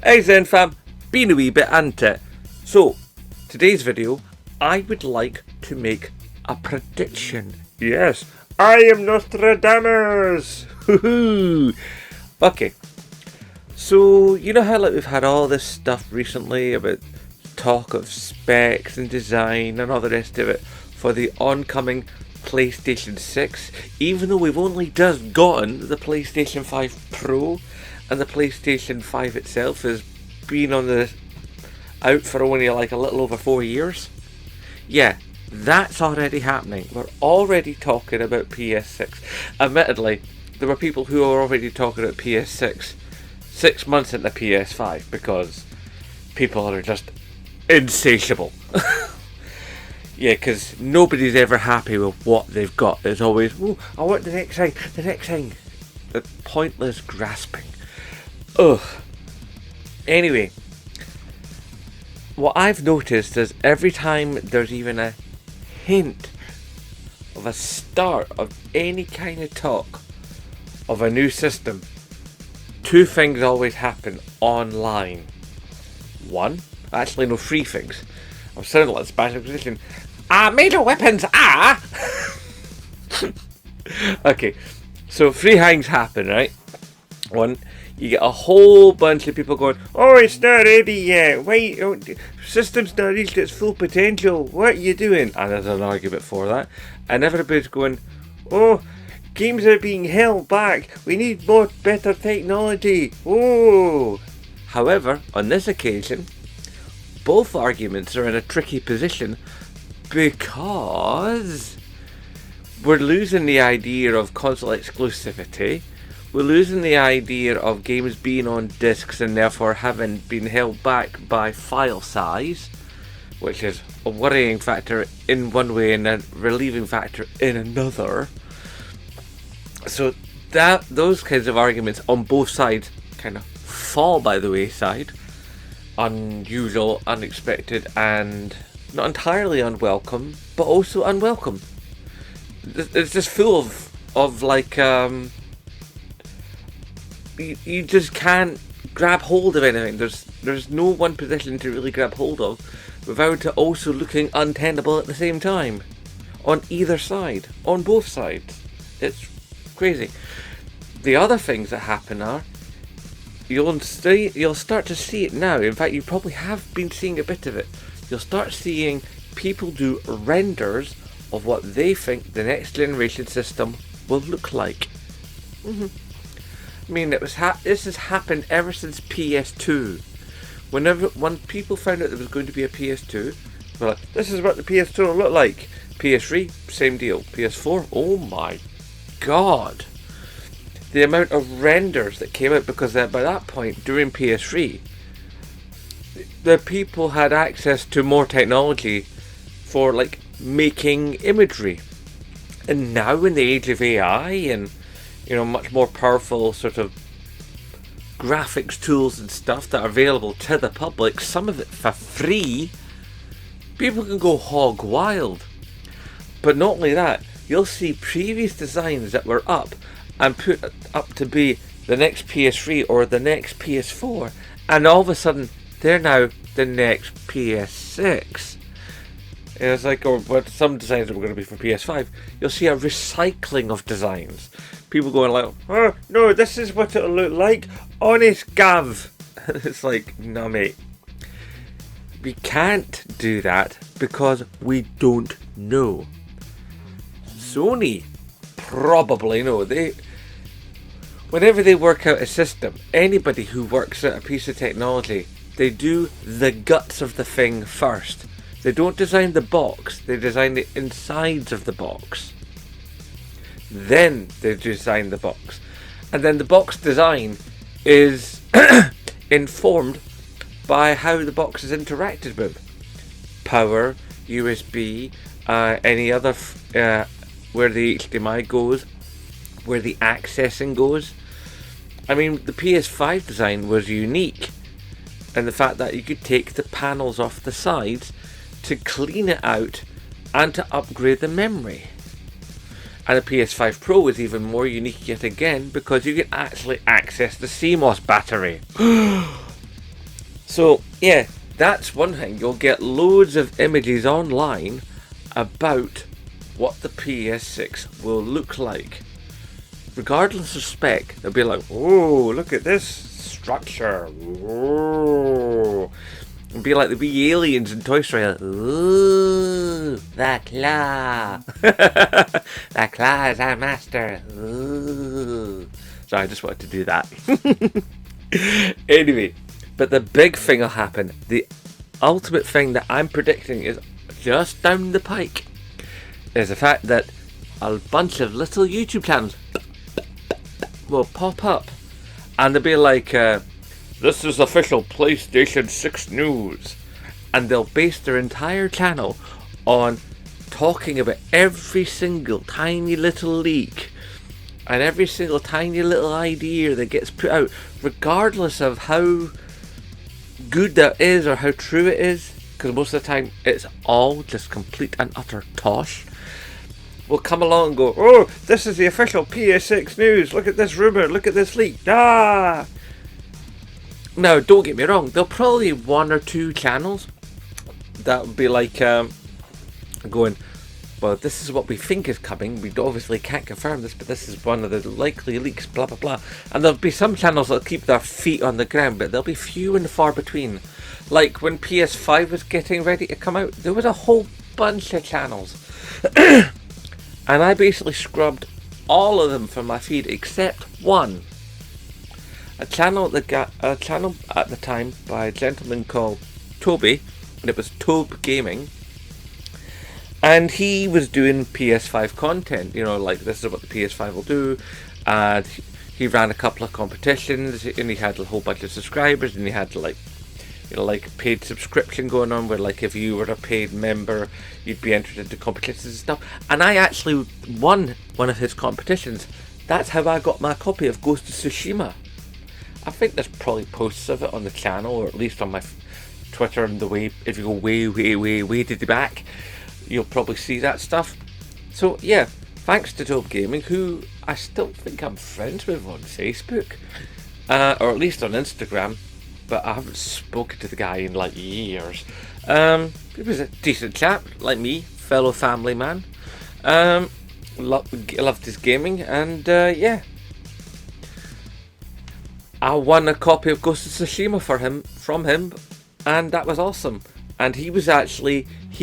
Hey Zen fam, been a wee bit ant it. So, today's video, I would like to make a prediction. Yes, I am Nostradamus! Woohoo! Okay, so you know how we've had all this stuff recently about talk of specs and design and all the rest of it for the oncoming PlayStation 6, even though we've only just gotten the PlayStation 5 Pro and the PlayStation 5 itself has been out for only like a little over 4 years. Yeah, that's already happening. We're already talking about PS6. Admittedly, there were people who are already talking about PS6 6 months into PS5 because people are just insatiable. Yeah, because nobody's ever happy with what they've got. There's always, oh, I want the next thing. The pointless grasping. Ugh. Anyway, what I've noticed is every time there's even a hint of a start of any kind of talk of a new system, two things always happen online. One, actually no, three things. I'm sounding like a special position. Major weapons are... Okay, so three things happen, right? One, you get a whole bunch of people going, oh, it's not ready yet. Wait, system's not reached its full potential. What are you doing? And there's an argument for that. And everybody's going, oh, games are being held back. We need better technology. Oh. However, on this occasion, both arguments are in a tricky position because we're losing the idea of console exclusivity. We're losing the idea of games being on discs and therefore having been held back by file size, which is a worrying factor in one way and a relieving factor in another. So those kinds of arguments on both sides kind of fall by the wayside. Unusual, unexpected, and not entirely unwelcome, but also unwelcome. It's just full of like you just can't grab hold of anything. There's no one position to really grab hold of without it also looking untenable at the same time. On either side, on both sides, it's crazy. The other things that happen are you'll start to see it now. In fact, you probably have been seeing a bit of it. You'll start seeing people do renders of what they think the next generation system will look like. I mean, this has happened ever since PS2. When people found out there was going to be a PS2, they're like, this is what the PS2 will look like. PS3, same deal. PS4, oh my god. The amount of renders that came out, because by that point, during PS3, the people had access to more technology for like making imagery. And now in the age of AI and much more powerful sort of graphics tools and stuff that are available to the public, some of it for free, people can go hog wild. But not only that, you'll see previous designs that were up and put up to be the next PS3 or the next PS4, and all of a sudden they're now the next PS6. And it's like, or what some designs are going to be for PS5. You'll see a recycling of designs. People going like, oh no, this is what it'll look like. Honest Gav. It's like, no mate. We can't do that because we don't know. Sony probably know. Whenever they work out a system, anybody who works out a piece of technology, they do the guts of the thing first. They don't design the box, they design the insides of the box. Then they design the box. And then the box design is informed by how the box is interacted with. Power, USB, any other, where the HDMI goes, where the accessing goes. I mean, the PS5 design was unique, and the fact that you could take the panels off the sides to clean it out and to upgrade the memory. And the PS5 Pro is even more unique yet again because you can actually access the CMOS battery. So yeah, that's one thing. You'll get loads of images online about what the PS6 will look like. Regardless of spec, they'll be like, oh, look at this structure. Oh. It'll be like the wee aliens in Toy Story. Like, ooh, that claw. That claw is our master. Ooh. Sorry, I just wanted to do that. Anyway, but the big thing will happen. The ultimate thing that I'm predicting is just down the pike. Is the fact that a bunch of little YouTube channels will pop up and they'll be like, this is official PlayStation 6 news, and they'll base their entire channel on talking about every single tiny little leak and every single tiny little idea that gets put out, regardless of how good that is or how true it is, because most of the time it's all just complete and utter tosh. Will come along and go, oh, this is the official PS6 news, look at this rumour, look at this leak, ah! Now, don't get me wrong, there'll probably be one or two channels that would be like, going, well, this is what we think is coming, we obviously can't confirm this, but this is one of the likely leaks, blah blah blah. And there'll be some channels that'll keep their feet on the ground, but they'll be few and far between. Like when PS5 was getting ready to come out, there was a whole bunch of channels. And I basically scrubbed all of them from my feed except one. A channel at the time by a gentleman called Toby, and it was Tobe Gaming. And he was doing PS5 content, you know, like this is what the PS5 will do. And he ran a couple of competitions, and he had a whole bunch of subscribers, and he had like, you know, like paid subscription going on where like if you were a paid member you'd be entered into competitions and stuff. And I actually won one of his competitions. That's how I got my copy of Ghost of Tsushima. I think there's probably posts of it on the channel, or at least on my Twitter, and the way, if you go way to the back, you'll probably see that stuff. So yeah, thanks to Tobe Gaming, who I still think I'm friends with on Facebook, or at least on Instagram, but I haven't spoken to the guy in like years. He was a decent chap, like me, fellow family man. Loved his gaming, and yeah, I won a copy of Ghost of Tsushima from him, and that was awesome. And he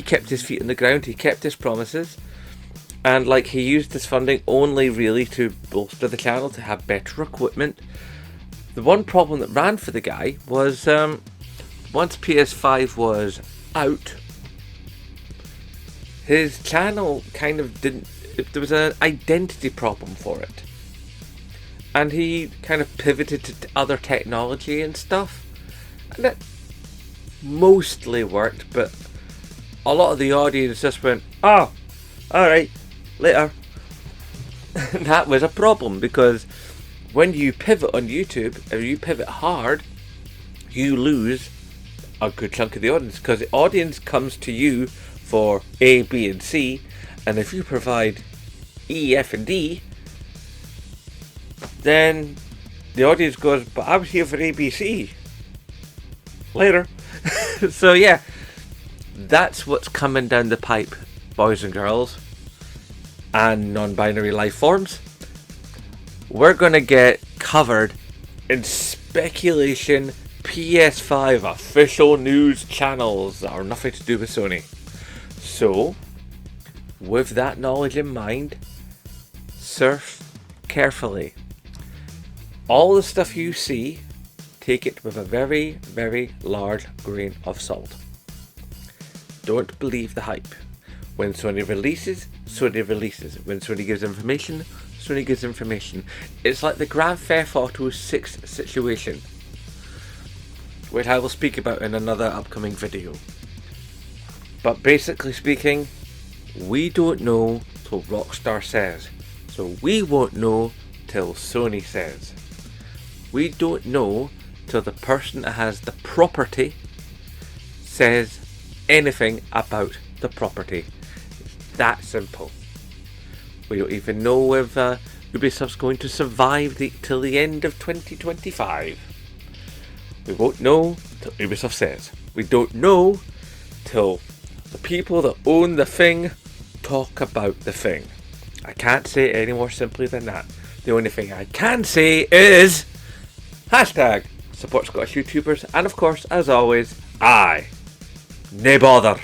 kept his feet on the ground, he kept his promises, and like he used his funding only really to bolster the channel, to have better equipment. The one problem that ran for the guy was once PS5 was out, his channel kind of didn't, there was an identity problem for it. And he kind of pivoted to other technology and stuff. And it mostly worked, but a lot of the audience just went, oh, alright, later. That was a problem, because when you pivot on YouTube, and you pivot hard, you lose a good chunk of the audience, because the audience comes to you for A, B, and C, and if you provide E, F, and D, then the audience goes, but I was here for ABC. Later. So yeah, that's what's coming down the pipe, boys and girls, and non-binary life forms. We're going to get covered in speculation PS5 official news channels that are nothing to do with Sony. So, with that knowledge in mind, surf carefully. All the stuff you see, take it with a very, very large grain of salt. Don't believe the hype. When Sony releases, Sony releases. When Sony gives information, Sony gives information. It's like the Grand Theft Auto 6 situation, which I will speak about in another upcoming video. But basically speaking, we don't know till Rockstar says. So we won't know till Sony says. We don't know till the person that has the property says anything about the property. It's that simple. We don't even know if Ubisoft's going to survive till the end of 2025. We won't know till Ubisoft says. We don't know till the people that own the thing talk about the thing. I can't say it any more simply than that. The only thing I can say is hashtag support Scottish YouTubers, and of course, as always, nae bother.